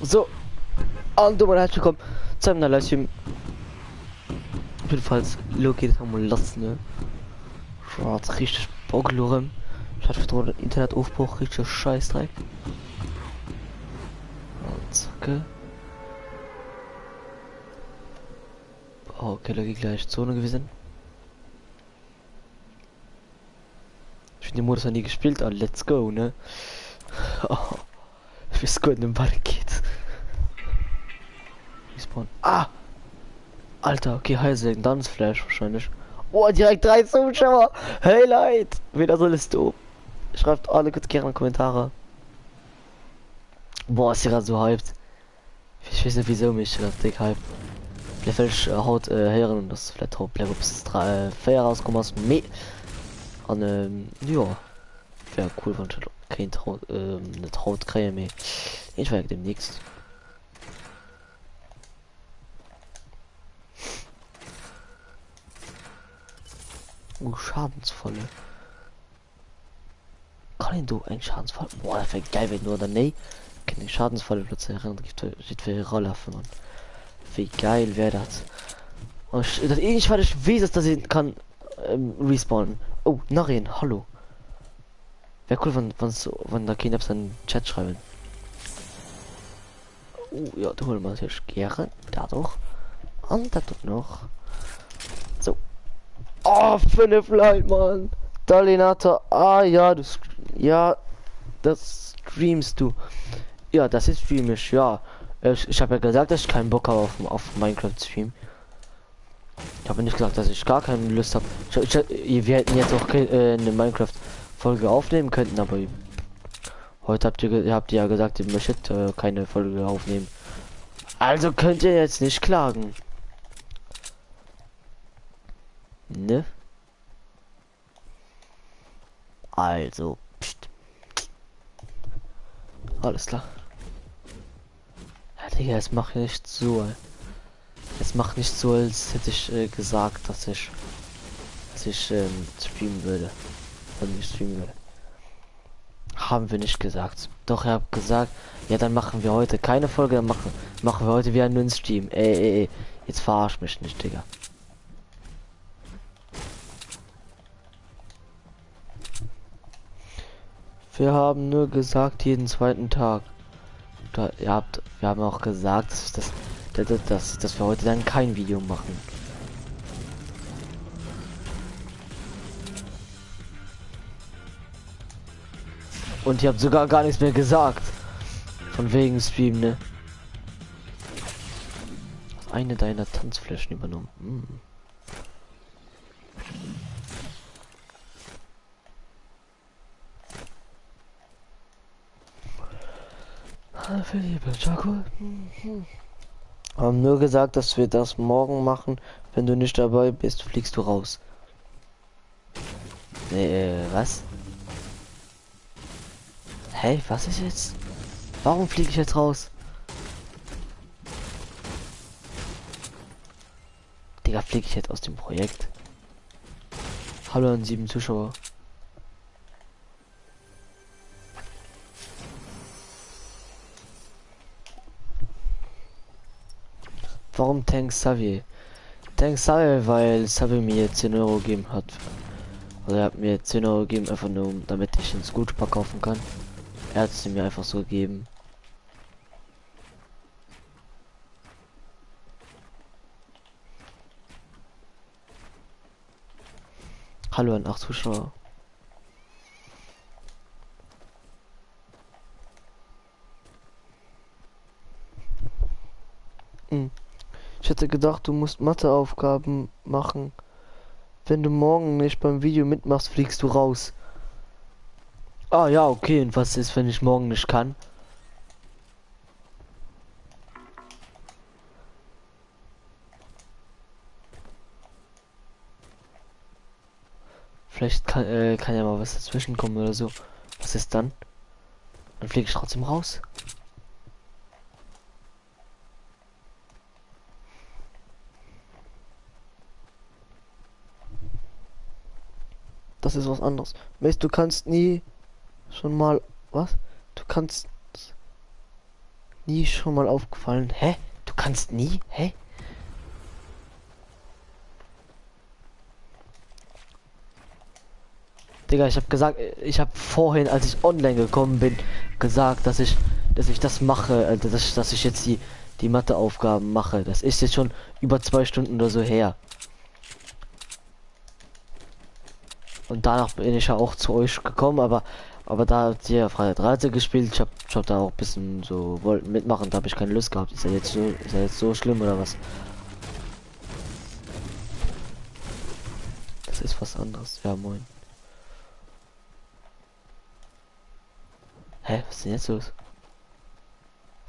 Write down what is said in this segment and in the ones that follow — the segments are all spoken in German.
So, und du mal herzlich willkommen zu einem neuen Livestream. Jedenfalls, Loki, das haben wir lassen, ne? Schwarz, richtig Boglorem. Ich hatte verdroht den Internetaufbruch, richtig Scheißdreck. Und zacke. Oh, okay, Loki gleich Zone gewesen. Ich bin den Modus noch nie gespielt, aber let's go, ne? Oh, ich weiß gut, in den Ball geht. Respawn. Ah! Alter, okay, Heilsegen, dann ist Flash wahrscheinlich. Oh, direkt 3 Zuschauer! Hey Leute! Wieder soll es du? Schreibt alle kurz gerne Kommentare. Boah, ist ja gerade so hyped. Ich weiß nicht wieso mich gerade dick hyped. Vielleicht haut Herren und das vielleicht haut Black Ops 3 fair rauskommen aus me. Und ja. Wäre cool, wenn ich kein Traut, nicht Haut kriege mehr. Ich werde demnächst. Schadensvolle. Kann du ein Schadensfall? Boah, das wäre geil, wenn du oder nee. Kann den Schadensfall plötzlich erinnern, gibt für Rolle für man. Wie geil wäre das? Und ich weil ich weiß, dass ich kann respawnen. Oh, Narin, hallo. Wäre cool, wenn da Kinder seinen Chat schreiben. Oh ja, du holst mal natürlich gerne. Dadurch. Und dadurch noch. So. Oh, 5 Leute, Mann. Dalinator. Ah ja, ja, das streamst du. Ja, das ist streamisch, ja. Ich habe ja gesagt, dass ich keinen Bock habe auf Minecraft Stream. Ich habe nicht gesagt, dass ich gar keine Lust habe. Wir hätten jetzt auch eine Minecraft Folge aufnehmen könnten, aber heute habt ihr ja gesagt, ihr möchtet keine Folge aufnehmen. Also könnt ihr jetzt nicht klagen. Ne? Also, pst. Alles klar. Ja, Digga, es macht nicht so. Es macht nicht so, als hätte ich gesagt, dass ich streamen würde. Und nicht streamen würde. Haben wir nicht gesagt. Doch, ihr habt gesagt, ja, dann machen wir heute keine Folge, dann machen wir heute wieder einen Stream. Ey. Jetzt verarsch mich nicht, Digga. Wir haben nur gesagt, jeden zweiten Tag. Wir haben auch gesagt, dass wir heute dann kein Video machen. Und ihr habt sogar gar nichts mehr gesagt. Von wegen Stream, ne? Eine deiner Tanzflächen übernommen. Hm. Haben nur gesagt, dass wir das morgen machen. Wenn du nicht dabei bist, fliegst du raus. Was? Hey, was ist jetzt? Warum fliege ich jetzt raus? Digga, fliege ich jetzt aus dem Projekt? Hallo an 7 Zuschauer. Warum Tank Xavier? Tank Xavier, weil Xavier mir 10 Euro gegeben hat. Also er hat mir 10 Euro gegeben, einfach nur damit ich einen Scooter kaufen kann. Er hat es mir einfach so gegeben. Hallo an 8 Zuschauer. Ich hätte gedacht, du musst Matheaufgaben machen. Wenn du morgen nicht beim Video mitmachst, fliegst du raus. Ah ja, okay. Und was ist, wenn ich morgen nicht kann? Vielleicht kann ja mal was dazwischen kommen oder so. Was ist dann? Dann fliege ich trotzdem raus. Das ist was anderes. Weißt du, kannst nie schon mal was? Du kannst nie schon mal aufgefallen? Hä? Du kannst nie? Hä? Digga, ich habe gesagt, ich habe vorhin, als ich online gekommen bin, gesagt, dass ich das mache, also dass ich jetzt die Matheaufgaben mache. Das ist jetzt schon über 2 Stunden oder so her. Und danach bin ich ja auch zu euch gekommen, aber da habt ihr ja Freitag 13 gespielt. Ich hab da auch ein bisschen so wollten mitmachen, da habe ich keine Lust gehabt. Ist ja jetzt so schlimm oder was? Das ist was anderes. Ja, moin. Hä, was ist denn jetzt los?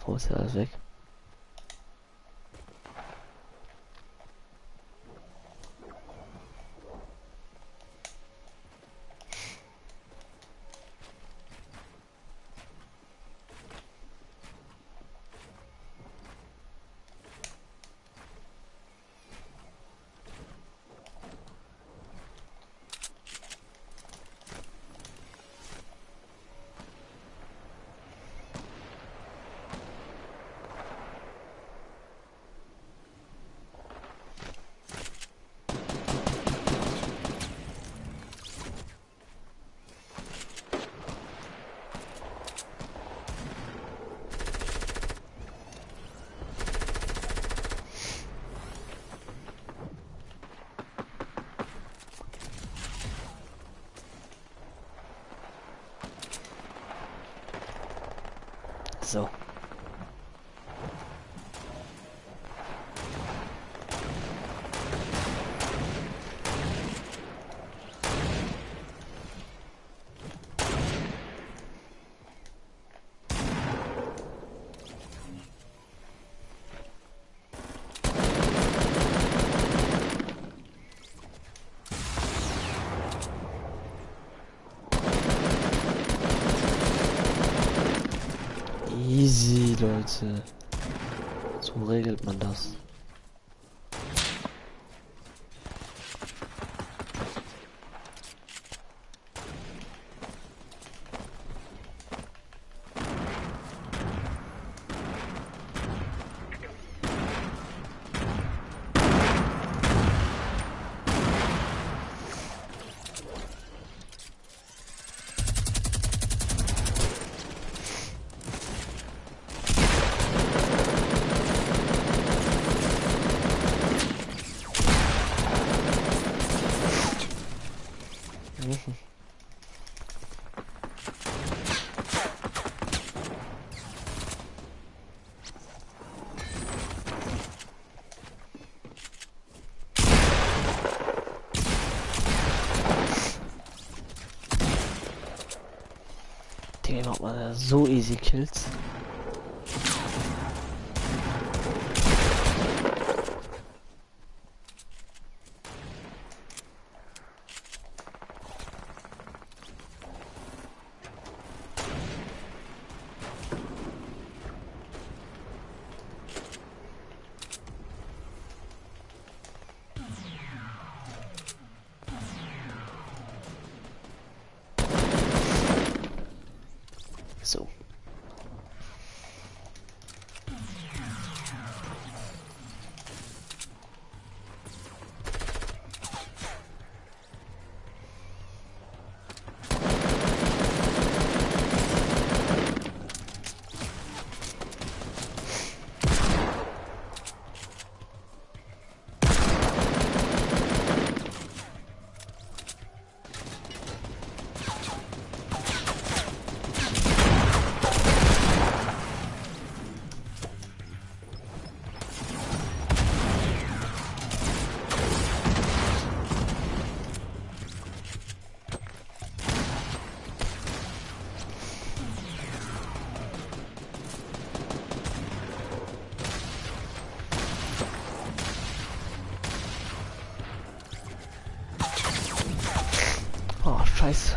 Warum ist ja alles weg? So. Easy, Leute. So regelt man das. Digga, macht man da so easy Kills. So. Oh, scheiße.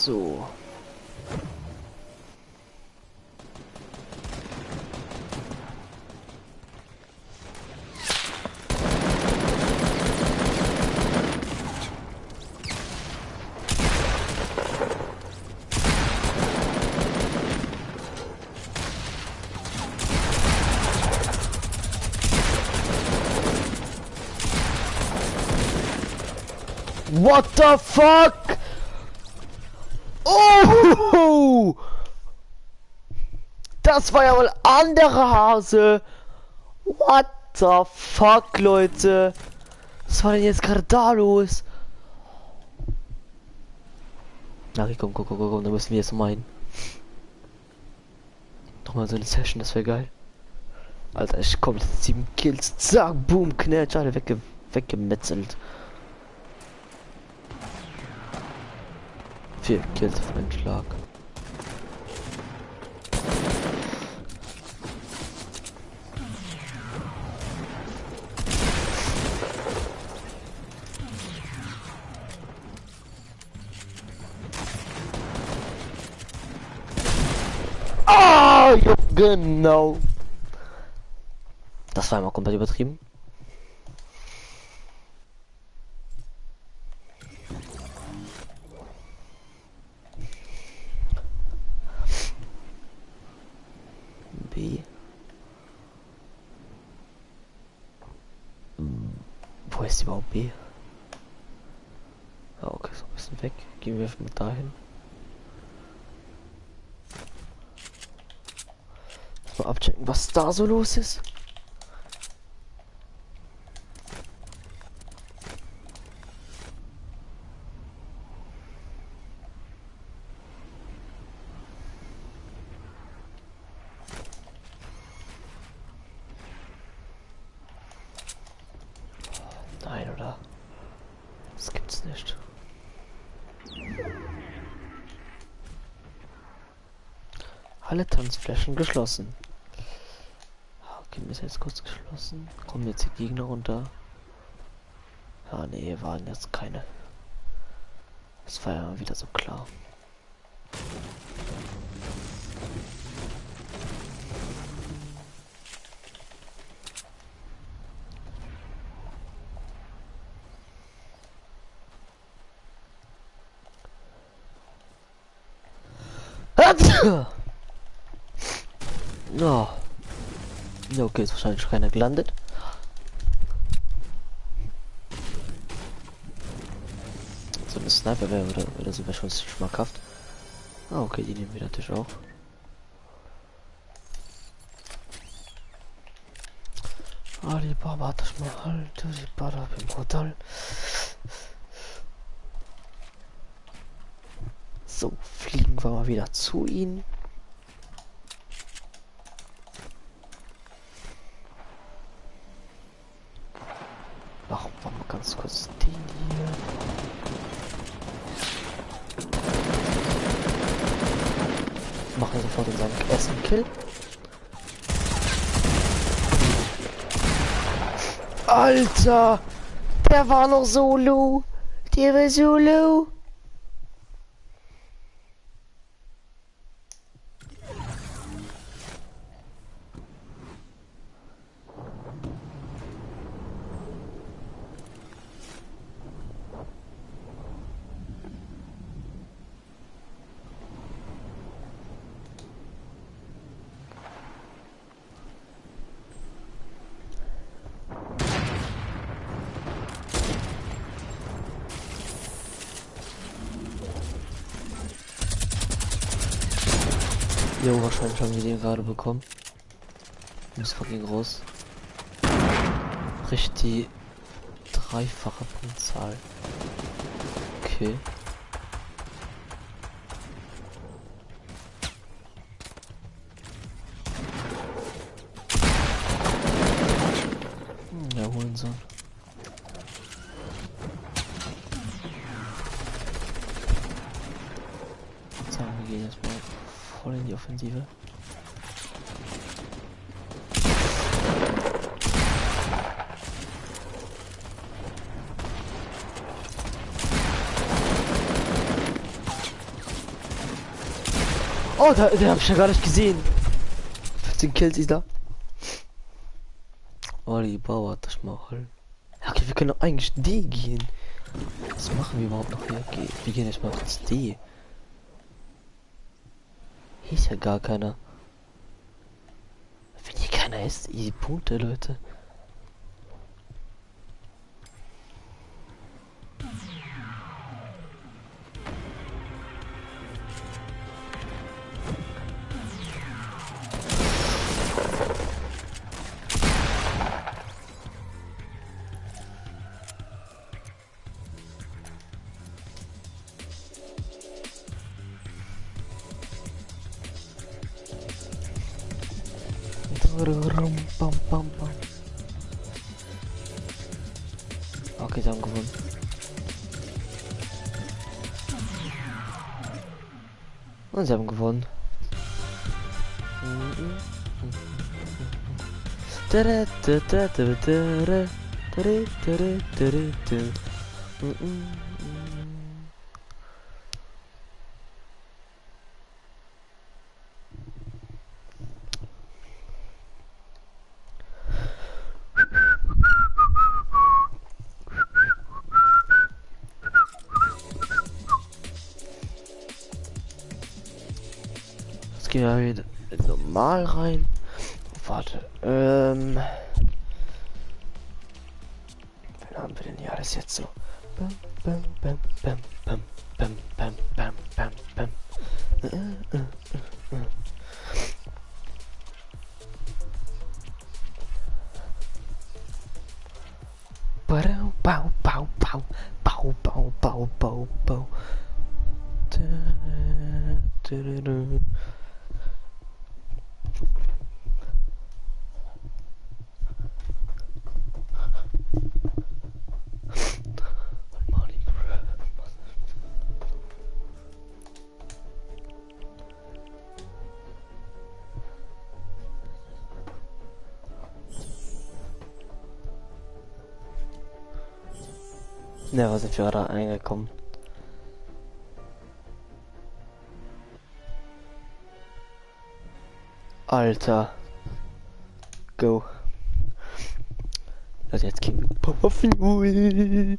So. What the fuck? Oh! Das war ja wohl andere Hase. What the fuck, Leute? Was war denn jetzt gerade da los? Na, okay, komm, da müssen wir jetzt mal hin. Nochmal so eine Session, das wäre geil. Alter, ich komme 7 Kills, zack, boom, knetsch, alle weggemetzelt. 4 Kills auf einen Schlag. Ah, ja, genau. Das war einmal komplett übertrieben. B. Wo ist überhaupt B? Ah, okay, so ein bisschen weg. Gehen wir mal dahin. Mal abchecken, was da so los ist. Nein, oder? Das gibt's nicht. Alle Tanzflächen geschlossen. Okay, wir sind jetzt kurz geschlossen. Kommen jetzt die Gegner runter. Ja, nee, waren jetzt keine. Das war ja wieder so klar. Oh. Ja, okay, ist wahrscheinlich keiner gelandet. So eine Sniper wäre oder so wäre schon schmackhaft. Ah, okay, die nehmen wir natürlich auch. Alibaba, das mal halt, die Bada im Hotel. So, fliegen wir mal wieder zu ihnen. Warum wir ganz kurz den hier. Machen sofort unseren ersten Kill. Alter! Der war noch solo! Der war solo! Jo, wahrscheinlich haben wir den gerade bekommen. Muss fucking groß. Bricht die dreifache Punktzahl. Okay. Ja, Hurensohn. Sagen wir gehen jetzt mal voll in die Offensive. Oh, den hab ich ja gar nicht gesehen. 15 Kills ist da. Oli Bauer, das mal. Ja, okay, wir können doch eigentlich D gehen. Was machen wir überhaupt noch hier? Okay, wir gehen erstmal kurz D. Hier ist ja gar keiner. Wenn hier keiner ist, easy Punkte, Leute. Bam, bam, bam. Okay, sie haben gewonnen. Und sie haben gewonnen. Jetzt gehen wir wieder normal rein. Warte, wen haben wir denn hier alles jetzt so? Bam, bam, bam, bam, bam, bam, bam, bam, bam, bam. Bau, bau, bau, bau, bau, bau, bau, bau, bau. Ne, was sind wir gerade eingekommen? Alter. Go. Also jetzt King Papa Fuel.